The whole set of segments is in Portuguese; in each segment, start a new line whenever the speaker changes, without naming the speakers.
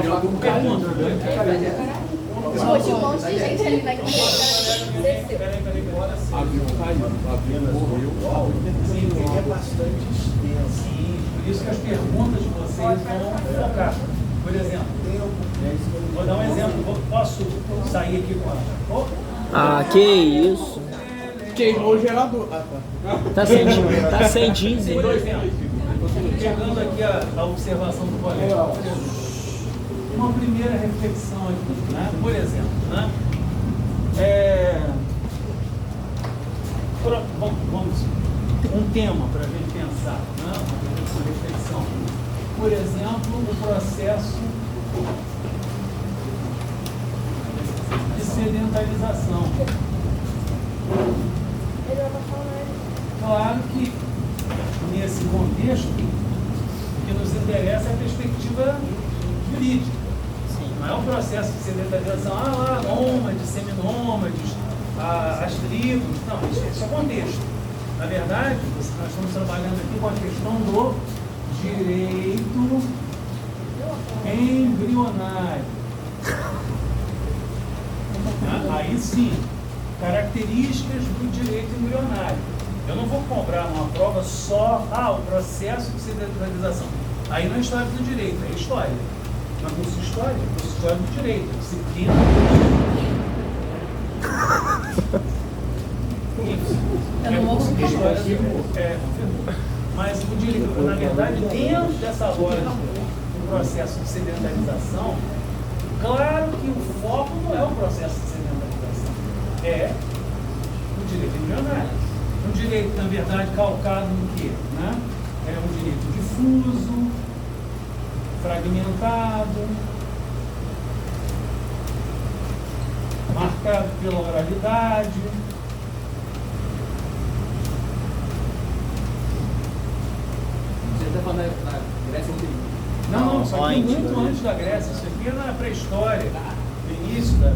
Pergunta.
Hoje um monte de gente ali na igreja.
A Bíblia caiu, a Bíblia morreu.
Sim, ele é bastante extenso.
Sim, por isso que as perguntas de vocês vão focar. Por exemplo, vou dar um exemplo. Posso sair aqui com a...
Ah, que isso.
Queimou o gerador.
Tá sem diesel.
Por exemplo, pegando aqui a observação do colega, uma primeira reflexão aqui, né? Por exemplo, né? Vamos, um tema para a gente pensar, né? Uma reflexão. Por exemplo, o processo de sedentarização. Claro que nesse contexto o que nos interessa é a perspectiva jurídica. Não é o processo de sedentarização, lá, nômades, seminômades, as tribos. Não, isso é contexto. Na verdade, nós estamos trabalhando aqui com a questão do direito embrionário. Aí sim, características do direito embrionário. Eu não vou cobrar numa prova só o processo de sedentarização. Aí não é história do direito, é história. Mas curso de história, curso de história do direito, disciplina
Eu não vou
de história do mas o direito, na verdade, dentro dessa lógica do processo de sedentarização, claro que o foco não é o processo de sedentarização, é o direito embrionário. Um direito, na verdade, calcado no quê? Né? É um direito difuso, fragmentado, marcado pela oralidade.
Você está falando na Grécia Antiga?
Não, isso aqui é muito antes da Grécia, isso aqui é na pré-história, no início da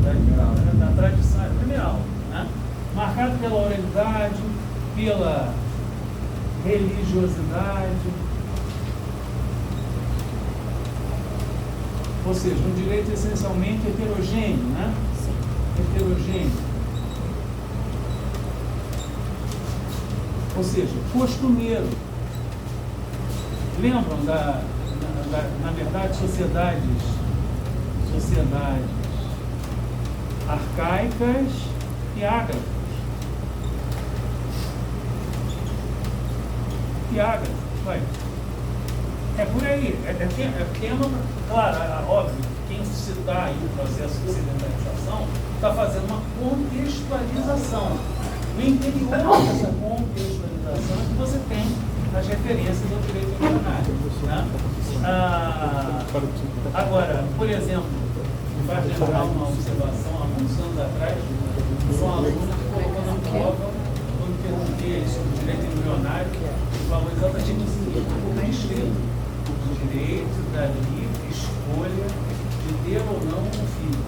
tradição, é a primeira aula, né? Marcado pela oralidade, pela religiosidade, ou seja, um direito essencialmente heterogêneo, né? Heterogêneo. Ou seja, costumeiro. Lembram na verdade, sociedades arcaicas e ágrafas. Vai. É por aí, é tema, claro, óbvio, quem citar aí o processo de sedentarização está fazendo uma contextualização. No interior dessa contextualização é que você tem as referências ao direito embrionário. Né? Agora, por exemplo, vai lembrar uma observação há muitos anos atrás, um aluno que colocou na prova, quando perguntei sobre o direito embrionário, ele falou exatamente o seguinte: está escrito o direito da livre escolha de ter ou não um filho.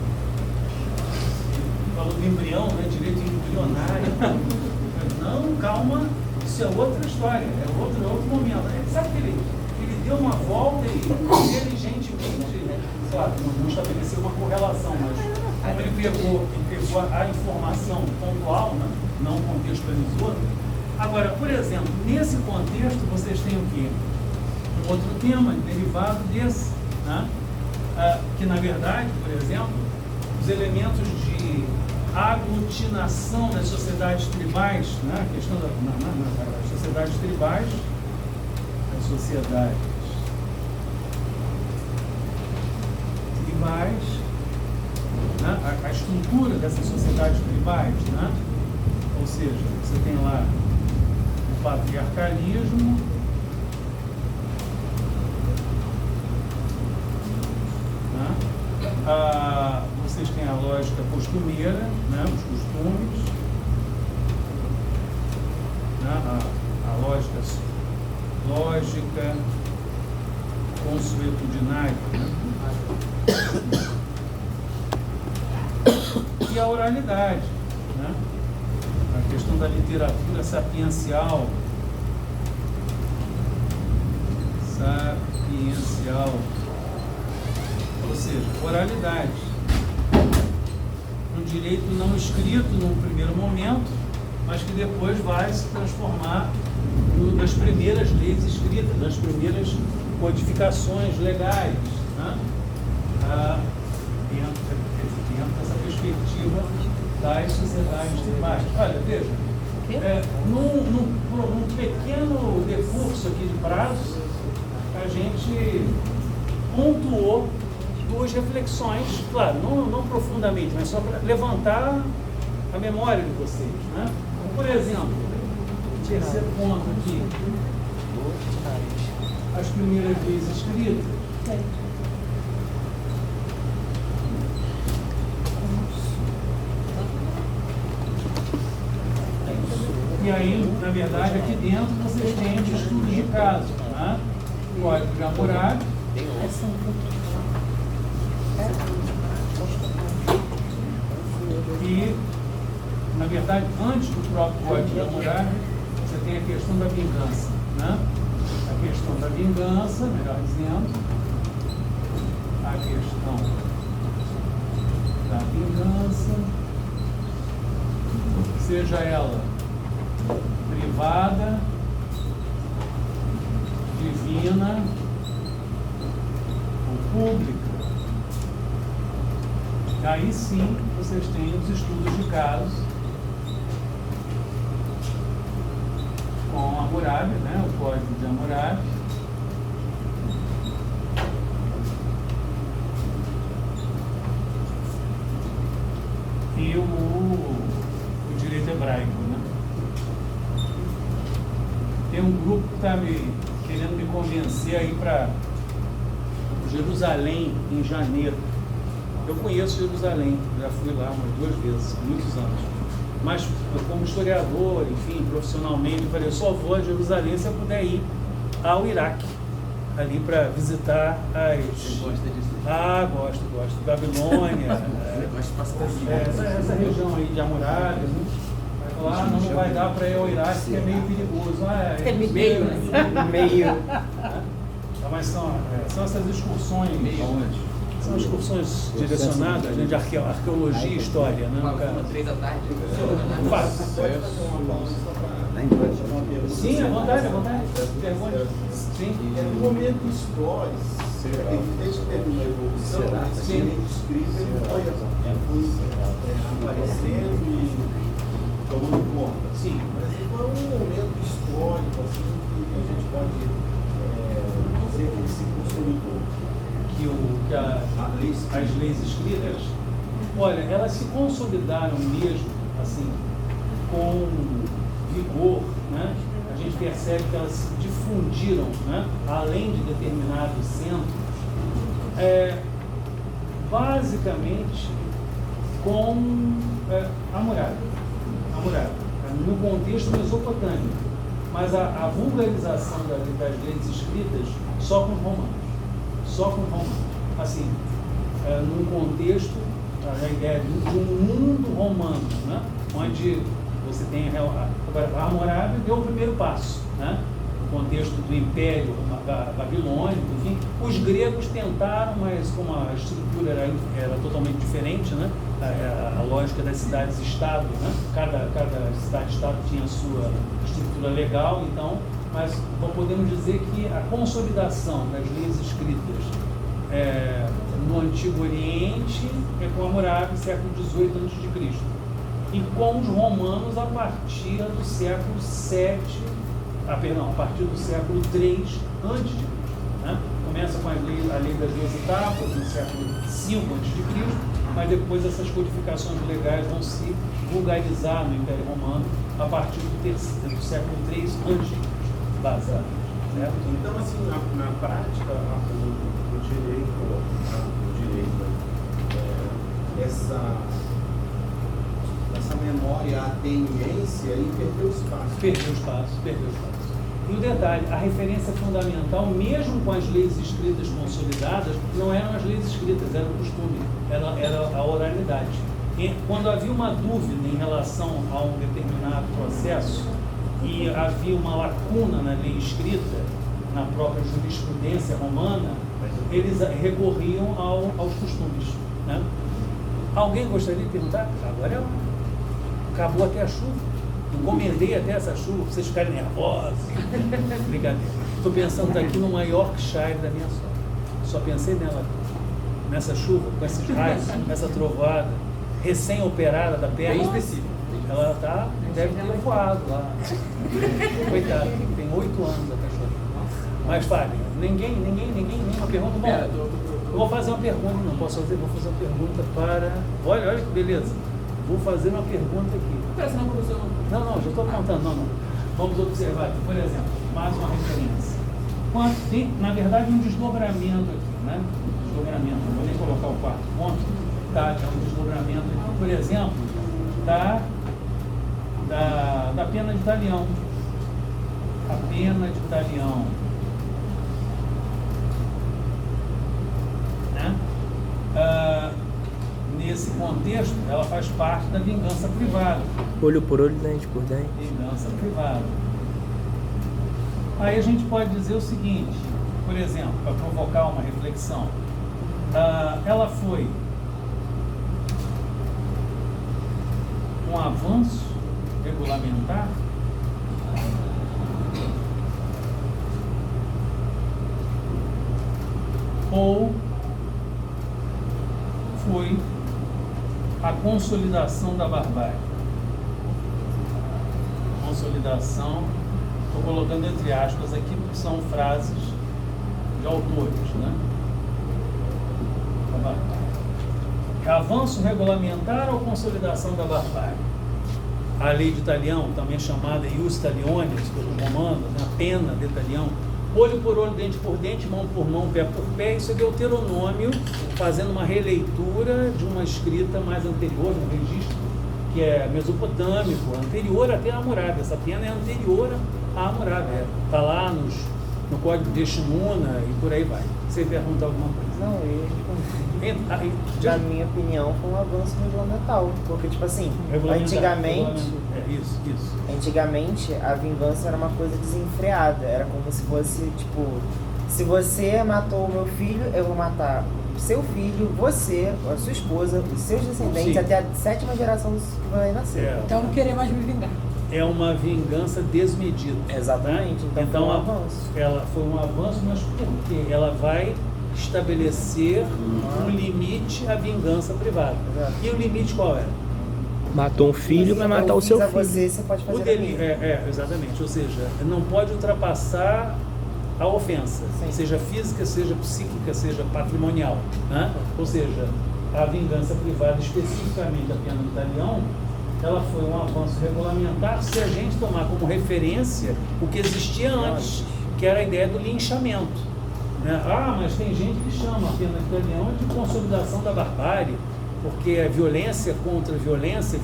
Ele falou do embrião, né? Direito embrionário. Não, calma, isso é outra história, é outro momento. Sabe que ele deu uma volta e inteligentemente, claro, não estabeleceu uma correlação, mas como ele pegou a informação pontual, né? Não contextualizou. Agora, por exemplo, nesse contexto vocês têm o quê? Outro tema derivado desse, né? Que na verdade, por exemplo, os elementos de aglutinação das sociedades tribais, né? A questão das sociedades tribais, né? A estrutura dessas sociedades tribais, né? Ou seja, você tem lá o patriarcalismo, né? Vocês têm a lógica costumeira, né? Os costumes, né? A lógica consuetudinária, né? E a oralidade, né? A questão da literatura sapiencial, seja, oralidade. Um direito não escrito num primeiro momento, mas que depois vai se transformar nas primeiras leis escritas, nas primeiras codificações legais, né? Dentro dessa perspectiva das sociedades tribais. Olha, veja, num pequeno decurso aqui de prazos, a gente pontuou duas reflexões, claro, não profundamente, mas só para levantar a memória de vocês, né? Por exemplo, terceiro ponto aqui, as primeiras leis escritas. E aí, na verdade, aqui dentro vocês têm os estudos de caso, né? Código de Hammurabi. E, na verdade, antes do próprio Código de Hammurabi, você tem a questão da vingança, né? A questão da vingança, melhor dizendo, a questão da vingança, seja ela privada, divina ou pública. Aí sim vocês têm os estudos de casos com Hammurabi, né? O Código de Hammurabi. E o direito hebraico, né? Tem um grupo que está querendo me convencer a ir para Jerusalém em janeiro. Eu conheço Jerusalém, já fui lá umas 2 vezes, há muitos anos. Mas como historiador, enfim, profissionalmente, eu falei, eu só vou a Jerusalém se eu puder ir ao Iraque, ali para visitar as...
Você gosta disso?
Ah, gosto. Babilônia, essa região aí de Hammurabi, né? Vai falar, não vai dar para ir ao Iraque, que é meio perigoso.
É meio, né?
Meio.
Mas são essas excursões.
Onde?
São excursões direcionadas, né, de arqueologia e história, né?
Uma 3 da tarde.
Faz. Sim, à vontade. Pergunte. Sim.
No momento histórico, desde que terminou a evolução, esse direito escrito ele foi aparecendo e tomando conta.
Sim.
Mas qual é um momento histórico assim, que a gente pode dizer que ele se consolidou?
As leis escritas, olha, elas se consolidaram mesmo, assim, com vigor, né? A gente percebe que elas se difundiram, né? Além de determinados centros, basicamente com Hammurabi, no contexto mesopotâmico, mas a vulgarização das leis escritas só com romanos, assim, num contexto, a ideia de um mundo romano, né? Onde você tem agora Hammurabi deu o primeiro passo, né? No contexto do Império Babilônico, enfim, os gregos tentaram, mas como a estrutura era totalmente diferente, né? A lógica das cidades-estado, né? Cada cidade-estado tinha a sua estrutura legal, então, mas podemos dizer que a consolidação das leis escritas no Antigo Oriente é com Hammurabi, século XVIII a.C. E com os romanos a partir do século VII, a partir do século III a.C. Né? Começa com a lei das 12 tábuas, no século V a.C., mas depois essas codificações legais vão se vulgarizar no Império Romano a partir do século III a.C., basicamente. Certo?
Então, assim, na prática, o direito, essa memória ateniense aí perdeu espaço.
Perdeu espaço. E o detalhe, a referência fundamental, mesmo com as leis escritas consolidadas, não eram as leis escritas, era o costume, era a oralidade. E quando havia uma dúvida em relação a um determinado processo e havia uma lacuna na lei escrita, na própria jurisprudência romana, eles recorriam aos costumes, né? Alguém gostaria de perguntar? Agora é hora. Acabou até a chuva. Encomendei até essa chuva, pra vocês ficarem nervosos. Brincadeira. Estou pensando aqui no maior Yorkshire da minha sogra. Só pensei nela, nessa chuva, com esses raios, essa trovada, recém-operada da perna.
Bem específico.
Ela deve ter voado lá. Coitada, tem 8 anos a cachorra. Mas, Fábio, nenhuma pergunta. Bom, eu vou fazer uma pergunta, não posso fazer, vou fazer uma pergunta para... Olha que beleza. Vou fazer uma pergunta aqui.
Parece não, professor.
Não, já estou apontando, não. Vamos observar aqui, por exemplo, mais uma referência. Tem, na verdade, um desdobramento aqui, né? Desdobramento, não vou nem colocar o quarto ponto, tá? É um desdobramento aqui, por exemplo, da pena de talião. A pena de talião. Né? Nesse contexto, ela faz parte da vingança privada.
Olho por olho, dente por dente.
Vingança privada. Aí a gente pode dizer o seguinte, por exemplo, para provocar uma reflexão, ela foi um avanço regulamentar ou foi a consolidação da barbárie? Consolidação, estou colocando entre aspas aqui porque são frases de autores, né? Da barbárie. Avanço regulamentar ou consolidação da barbárie? A lei de Talião, também chamada ius talionis, pelo romano, né? A pena de Talião, olho por olho, dente por dente, mão por mão, pé por pé. Isso é Deuteronômio, fazendo uma releitura de uma escrita mais anterior, um registro que é mesopotâmico, anterior até a Hammurabi. Essa pena é anterior a Hammurabi, está lá no Código de Shimuna e por aí vai. Você pergunta alguma coisa?
Não, eu respondi. Na minha opinião, foi um avanço regulamental. Porque, tipo assim, antigamente a vingança era uma coisa desenfreada. Era como se fosse, tipo, se você matou o meu filho, eu vou matar o seu filho, você, a sua esposa, os seus descendentes,
Sim.
até a 7ª geração que vai nascer.
Então eu não querer mais me vingar.
É uma vingança desmedida.
Exatamente. Então foi um avanço.
Ela foi um avanço, mas por quê? Ela vai estabelecer um limite à vingança privada.
Exato.
E o limite qual é?
Matou um filho, vai matar o seu
a
filho.
você pode fazer
O
a
delito,
mim.
exatamente. Ou seja, não pode ultrapassar a ofensa,
Sim.
seja física, seja psíquica, seja patrimonial, né? Ou seja, a vingança privada, especificamente a pena do talião, ela foi um avanço regulamentar se a gente tomar como referência o que existia antes, que era a ideia do linchamento, né? Mas tem gente que chama a pena de talião de consolidação da barbárie, porque é violência contra violência,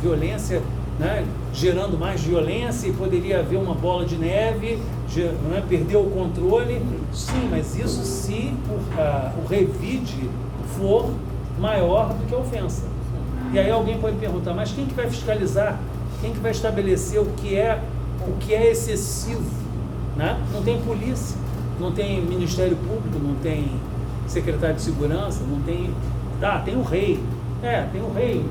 né, gerando mais violência e poderia haver uma bola de neve, né, perder o controle. Sim, mas isso se o revide for maior do que a ofensa. E aí alguém pode perguntar, mas quem que vai fiscalizar? Quem que vai estabelecer o que é excessivo? Né? Não tem polícia, não tem Ministério Público, não tem secretário de segurança, não tem... tem o rei. Tem o rei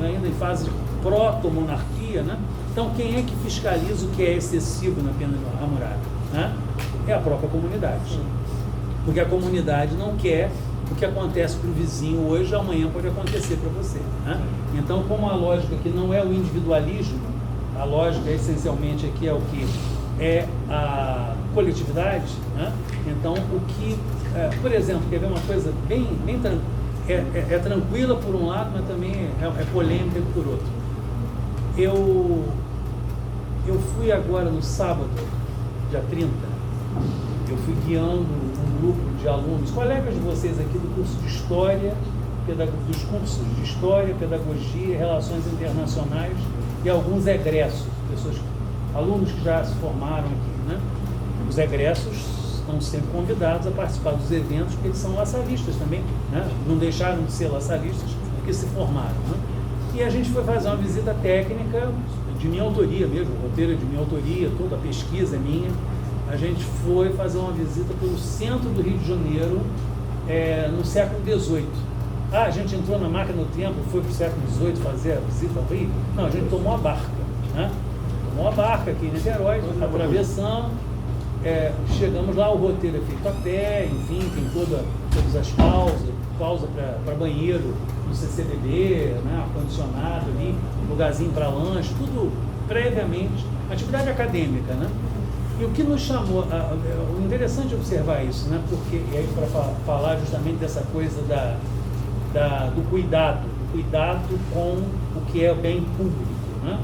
ainda em fase de proto-monarquia, né? Então, quem é que fiscaliza o que é excessivo na pena de Hammurabi? Né? É a própria comunidade. Porque a comunidade não quer o que acontece para o vizinho hoje, amanhã pode acontecer para você. Né? Então, como a lógica aqui não é o individualismo, a lógica essencialmente aqui é o que? É a coletividade. Né? Então, o que... por exemplo, quer ver uma coisa bem tranquila? É tranquila por um lado, mas também é polêmica por outro. Eu fui agora no sábado, dia 30, eu fui guiando um grupo de alunos, colegas de vocês aqui do curso de História, dos cursos de História, Pedagogia e Relações Internacionais e alguns egressos, alunos que já se formaram aqui, né? Os egressos estão sempre convidados a participar dos eventos, porque eles são laçaristas também, né? Não deixaram de ser laçaristas porque se formaram, né? E a gente foi fazer uma visita técnica de minha autoria mesmo, o roteiro é de minha autoria, toda a pesquisa é minha. A gente foi fazer uma visita pelo centro do Rio de Janeiro, no século XVIII. Ah, a gente entrou na máquina do tempo, foi para o século XVIII fazer a visita ao Rio? Não, a gente tomou a barca, né? Tomou a barca aqui em Niterói, atravessamos, chegamos lá, o roteiro é feito a pé, enfim, tem todas as pausa para banheiro no CCBB, né? Ar-condicionado ali, lugarzinho para lanche, tudo previamente, atividade acadêmica, né? E o que nos chamou, o interessante é observar isso, né? Porque, e aí para falar justamente dessa coisa do cuidado com o que é bem público, né?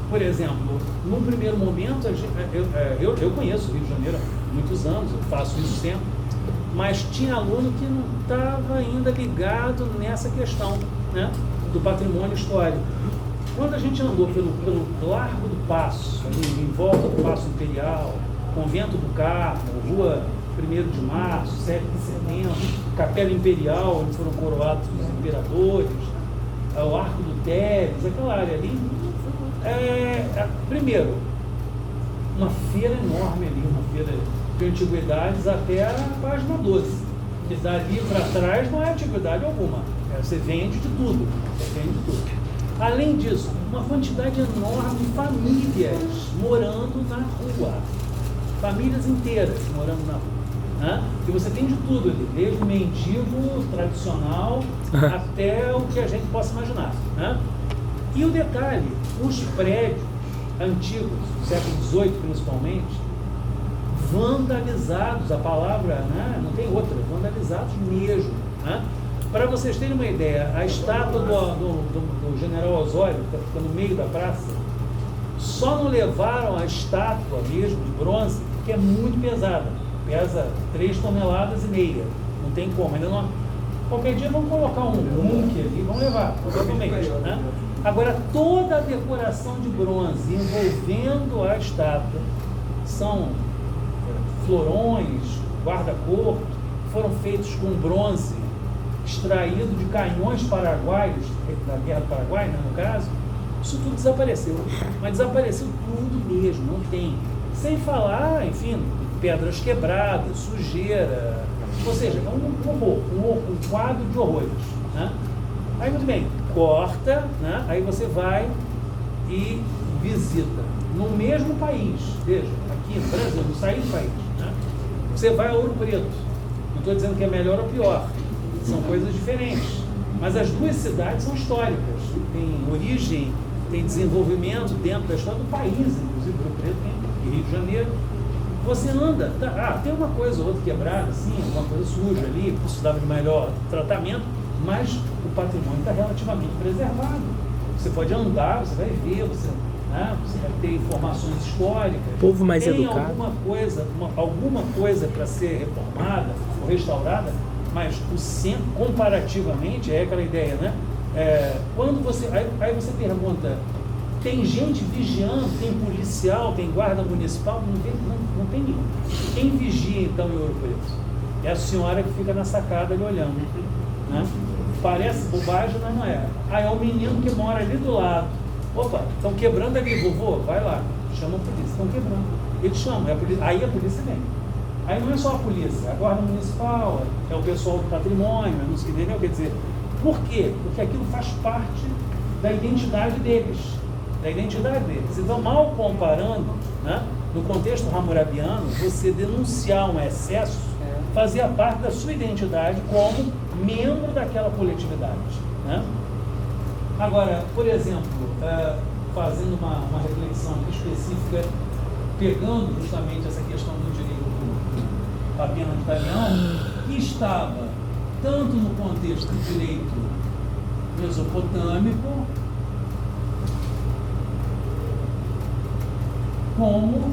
Por exemplo, num primeiro momento, eu conheço o Rio de Janeiro há muitos anos, eu faço isso sempre, mas tinha aluno que não estava ainda ligado nessa questão, né? Do patrimônio histórico. Quando a gente andou pelo Largo do Paço, ali, em volta do Paço Imperial, Convento do Carmo, Rua 1º de Março, 7 de Setembro, Capela Imperial, onde foram coroados os imperadores, o Arco do Teles, aquela área ali. Primeiro, uma feira enorme ali, uma feira de antiguidades até a página 12. Que dali para trás não é antiguidade alguma. Você vende de tudo. Além disso, uma quantidade enorme de famílias morando na rua. Famílias inteiras morando na rua. Né? E você tem de tudo ali, desde o mendigo tradicional até o que a gente possa imaginar. Né? E o detalhe, os prédios antigos, do século XVIII principalmente, vandalizados, a palavra, né, não tem outra, vandalizados mesmo. Né? Para vocês terem uma ideia, a estátua do general Osório, que fica no meio da praça, só não levaram a estátua mesmo de bronze, porque é muito pesada, pesa 3,5 toneladas, não tem como, ainda não. Qualquer dia vamos colocar um Munch ali, vamos levar, provavelmente. Né? Agora, toda a decoração de bronze envolvendo a estátua são florões, guarda-corpo, foram feitos com bronze extraído de canhões paraguaios, da Guerra do Paraguai, né, no caso. Isso tudo desapareceu, mas desapareceu tudo mesmo, não tem. Sem falar, enfim, pedras quebradas, sujeira, ou seja, é um quadro de horrores. Né? Aí, muito bem, corta, né? Aí você vai e visita no mesmo país, veja, aqui no Brasil, não sair do país. Né? Você vai a Ouro Preto, não estou dizendo que é melhor ou pior, são coisas diferentes, mas as duas cidades são históricas, tem origem, tem desenvolvimento dentro da história do país, inclusive Ouro Preto e Rio de Janeiro. Você anda, tem uma coisa ou outra quebrada, assim, alguma coisa suja ali, precisava de melhor tratamento, mas o patrimônio está relativamente preservado. Você pode andar, você vai ver, você vai ter informações históricas.
Povo mais
tem
educado.
Alguma coisa para ser reformada ou restaurada, mas o centro, comparativamente, é aquela ideia, né? Quando você, aí você pergunta, tem gente vigiando, tem policial, tem guarda municipal? Não tem nenhum. Quem vigia, então, em Ouro Preto? É a senhora que fica na sacada ali olhando. Né? Parece bobagem, mas não é. É o menino que mora ali do lado. Opa, estão quebrando ali, vovô, vai lá. Chama a polícia, estão quebrando. Eles chamam, aí a polícia vem. Aí não é só a polícia, a guarda municipal, é o pessoal do patrimônio, não sei o que, entendeu? Quer dizer, por quê? Porque aquilo faz parte da identidade deles. Então, mal comparando, né, no contexto hammurabiano, você denunciar um excesso fazia parte da sua identidade como membro daquela coletividade. Né? Agora, por exemplo, fazendo uma reflexão específica, pegando justamente essa questão do direito da pena de Italião, que estava tanto no contexto do direito mesopotâmico, como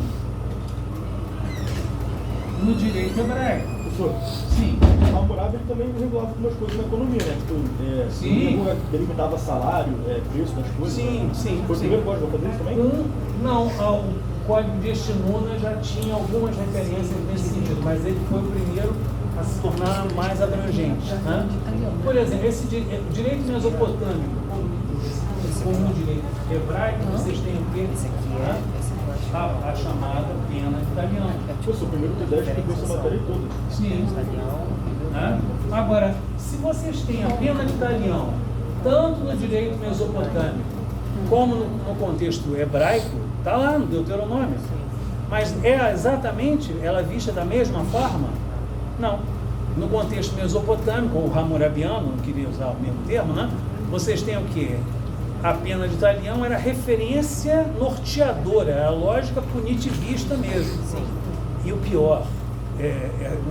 no direito hebraico.
Professor,
Sim.
o Hammurabi também regulava algumas coisas na economia, né?
Sim.
Delimitava salário, preço das coisas.
Sim.
Foi o primeiro código a fazer isso também?
Não, o Código de Estimuna já tinha algumas referências nesse sentido, mas ele foi o primeiro a se tornar mais abrangente. Né? Por exemplo, esse direito mesopotâmico, como o direito hebraico, vocês têm o quê? Né? A chamada pena de Italião.
Foi o primeiro que deve escrever essa matéria toda.
Sim. Né? Agora, se vocês têm a pena de talião, tanto no direito mesopotâmico, como no contexto hebraico, está lá no Deuteronômio. Mas é exatamente ela vista da mesma forma? Não. No contexto mesopotâmico, ou hammurabiano, não queria usar o mesmo termo, né? Vocês têm o quê? A pena de talião era referência norteadora, era a lógica punitivista mesmo. Sim. E o pior,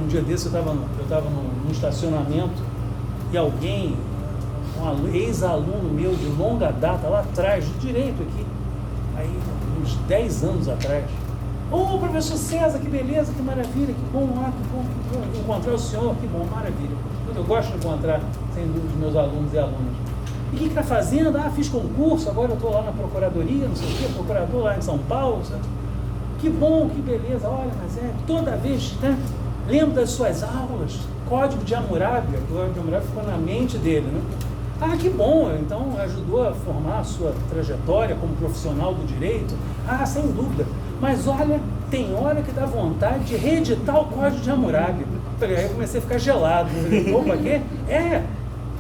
um dia desse eu estava num estacionamento e alguém, um ex-aluno meu de longa data, lá atrás, do direito aqui, aí uns 10 anos atrás, ô professor César, que beleza, que maravilha, que bom, que bom encontrar o senhor, que bom, maravilha. Eu gosto de encontrar, sem dúvida, meus alunos e alunas. E o que está fazendo? Ah, fiz concurso, agora eu estou lá na procuradoria, não sei o quê, procurador lá em São Paulo. Sabe? Que bom, que beleza, olha, mas toda vez, né? Lembro das suas aulas, Código de Hammurabi, o Código de Hammurabi ficou na mente dele, né? Ah, que bom, então ajudou a formar a sua trajetória como profissional do direito? Ah, sem dúvida. Mas olha, tem hora que dá vontade de reeditar o Código de Hammurabi. Aí eu comecei a ficar gelado. Opa, quê?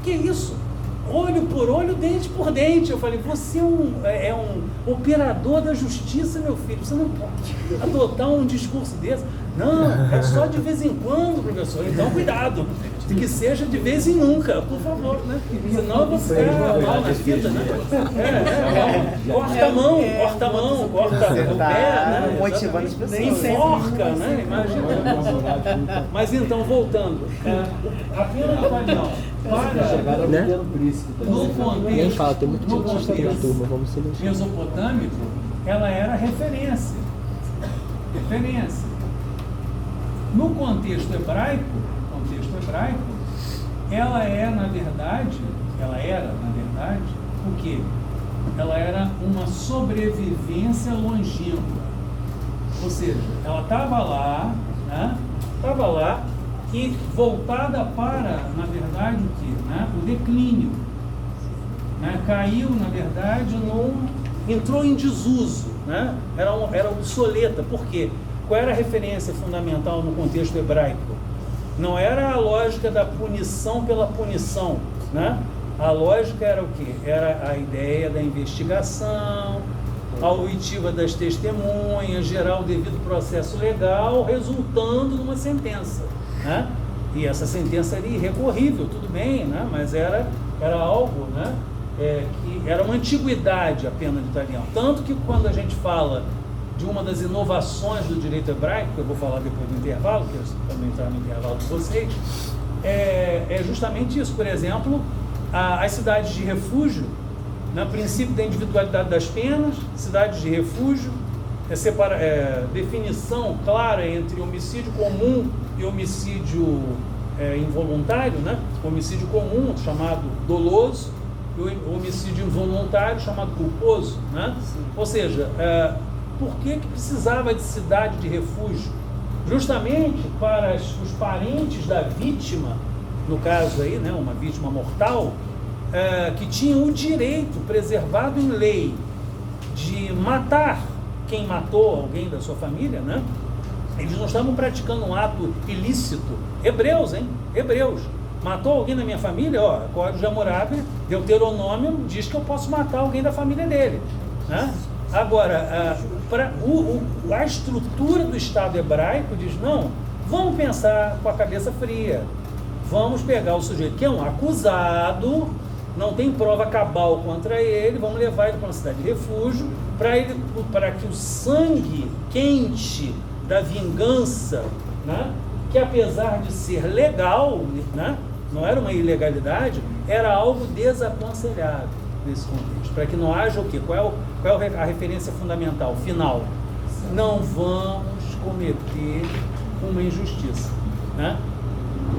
Que isso? Olho por olho, dente por dente. Eu falei, você é um operador da justiça, meu filho. Você não pode adotar um discurso desse. Não, é só de vez em quando, professor. Então, cuidado. Que seja de vez em nunca, por favor, né? Senão eu vou ficar mal na fita, né? Corta a mão, corta o pé, né?
Motivando as pessoas.
Enforca, né? Imagina. Mas então, voltando. A pena de talião para
Ninguém fala, tem muito dentista na turma, vamos ser
mesopotâmico, ela era referência. No contexto hebraico, ela era, na verdade, o quê? Ela era uma sobrevivência longínqua. Ou seja, ela estava lá, né? E voltada para, na verdade, o quê? Né? O declínio. Né? Caiu, na verdade, entrou em desuso, né? Era obsoleta. Por quê? Qual era a referência fundamental no contexto hebraico? Não era a lógica da punição pela punição, né? A lógica era o quê? Era a ideia da investigação, a oitiva das testemunhas, gerar o devido processo legal, resultando numa sentença, né? E essa sentença era irrecorrível, tudo bem, né? Mas era algo, né? Que era uma antiguidade a pena de talião. Tanto que quando a gente fala de uma das inovações do direito hebraico, que eu vou falar depois do intervalo, que eu também entrar no intervalo de vocês, é justamente isso. Por exemplo, as cidades de refúgio, no princípio da individualidade das penas, cidades de refúgio, definição clara entre homicídio comum e homicídio involuntário, né? Homicídio comum, chamado doloso, e o homicídio involuntário, chamado culposo, né? Ou seja, por que precisava de cidade de refúgio? Justamente para os parentes da vítima, no caso aí, né, uma vítima mortal, que tinham o direito preservado em lei de matar quem matou alguém da sua família, né? Eles não estavam praticando um ato ilícito. Hebreus, hein? Hebreus. Matou alguém da minha família? Ó, Código de Hammurabi, Deuteronômio diz que eu posso matar alguém da família dele, né? Agora, a estrutura do Estado hebraico diz, não, vamos pensar com a cabeça fria, vamos pegar o sujeito que é um acusado, não tem prova cabal contra ele, vamos levar ele para uma cidade de refúgio, para que o sangue quente da vingança, né, que apesar de ser legal, né, não era uma ilegalidade, era algo desaconselhável nesse contexto, para que não haja o quê? Qual é a referência fundamental, final? Não vamos cometer uma injustiça, né?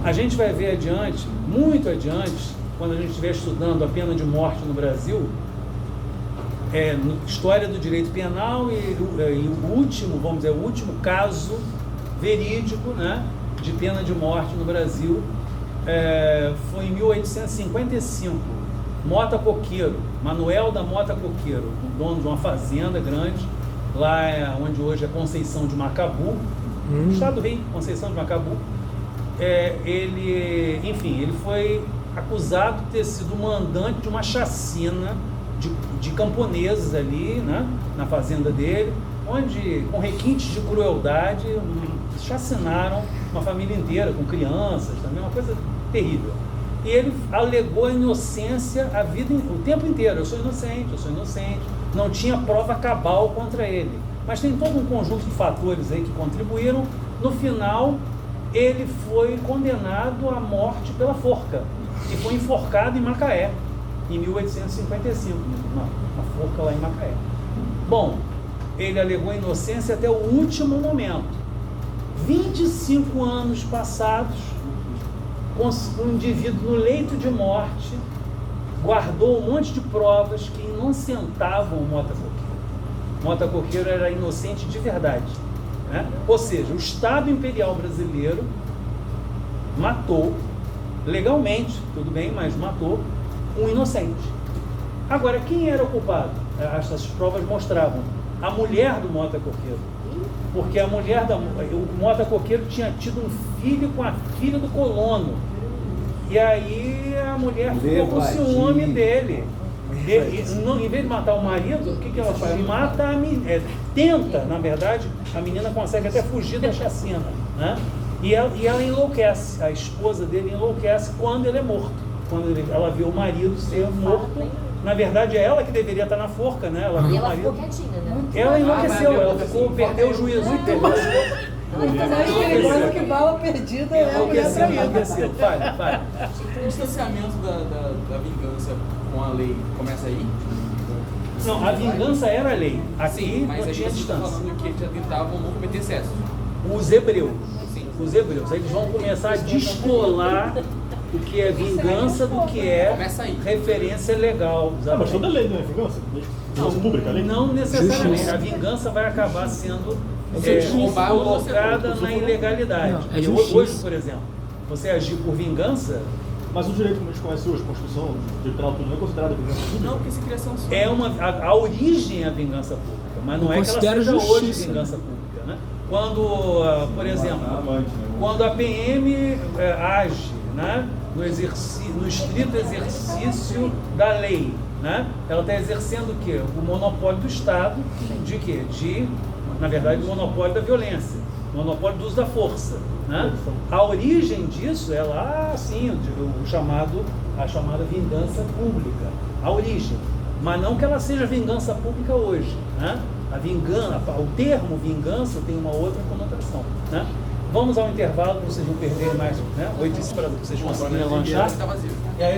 A gente vai ver adiante, muito adiante, quando a gente estiver estudando a pena de morte no Brasil, história do direito penal e o último caso verídico, né, de pena de morte no Brasil, foi em 1855. Mota Coqueiro, Manuel da Mota Coqueiro, o dono de uma fazenda grande, lá onde hoje é Conceição de Macabu, Estado do Rio, Conceição de Macabu, ele foi acusado de ter sido mandante de uma chacina de camponeses ali, né, na fazenda dele, onde, com requintes de crueldade, chacinaram uma família inteira, com crianças também, uma coisa terrível. E ele alegou a inocência o tempo inteiro. Eu sou inocente. Não tinha prova cabal contra ele. Mas tem todo um conjunto de fatores aí que contribuíram. No final, ele foi condenado à morte pela forca. E foi enforcado em Macaé, em 1855. Uma forca lá em Macaé. Bom, ele alegou a inocência até o último momento. 25 anos passados, o indivíduo no leito de morte guardou um monte de provas que inocentavam o Mota Coqueiro. Mota Coqueiro era inocente de verdade, né? Ou seja, o Estado Imperial Brasileiro matou, legalmente, tudo bem, mas matou um inocente. Agora, quem era o culpado? Essas provas mostravam a mulher do Mota Coqueiro. Porque o Mota Coqueiro tinha tido um filho com a filha do colono. E aí a mulher ficou com ciúme dele. Em vez de matar o marido, o que ela faz? Mata a menina. Tenta, na verdade, a menina consegue até fugir da chacina, né? E ela enlouquece, a esposa dele enlouquece quando ele é morto. Quando ela vê o marido ser morto, na verdade é ela que deveria estar na forca, né? Ela viu o marido.
Ficou quietinha, né?
Ela enlouqueceu, ela perdeu o juízo.
Que bala perdida é a mulher traída.
Fale.
O distanciamento da vingança com a lei começa aí?
Não, a vingança era a lei. Aqui
Sim, mas
não
aí
tinha
vocês estão
distância.
falando que eles já tentavam não cometer excessos.
Os hebreus,
Sim.
eles vão começar a descolar o que é vingança do que é
Começa aí.
referência legal.
Mas toda lei não é vingança? Vingança pública, a lei?
Não necessariamente. A vingança vai acabar sendo
roubar ou você
colocada
rouba.
na ilegalidade.
Não, é
E
justiça.
hoje, por exemplo, você agir por vingança
Mas o direito como a gente conhece hoje, Constituição, direito penal, tudo não é considerado vingança pública?
Não, porque se cria sanção.
é a origem é a vingança pública, mas não
Eu
é que ela
considero
seja hoje
justiça.
vingança pública, né? Quando, por exemplo, quando a PM age, né, no estrito exercício da lei, né, ela está exercendo o quê? O monopólio do Estado de quê? Na verdade, o monopólio da violência, o monopólio do uso da força, né? A origem disso é lá, sim, a chamada vingança pública, a origem, mas não que ela seja vingança pública hoje, né? O termo vingança tem uma outra conotação, né? Vamos ao intervalo para vocês não perderem mais, né? 8h para vocês conseguirem lanchar.
Está vazio.
E aí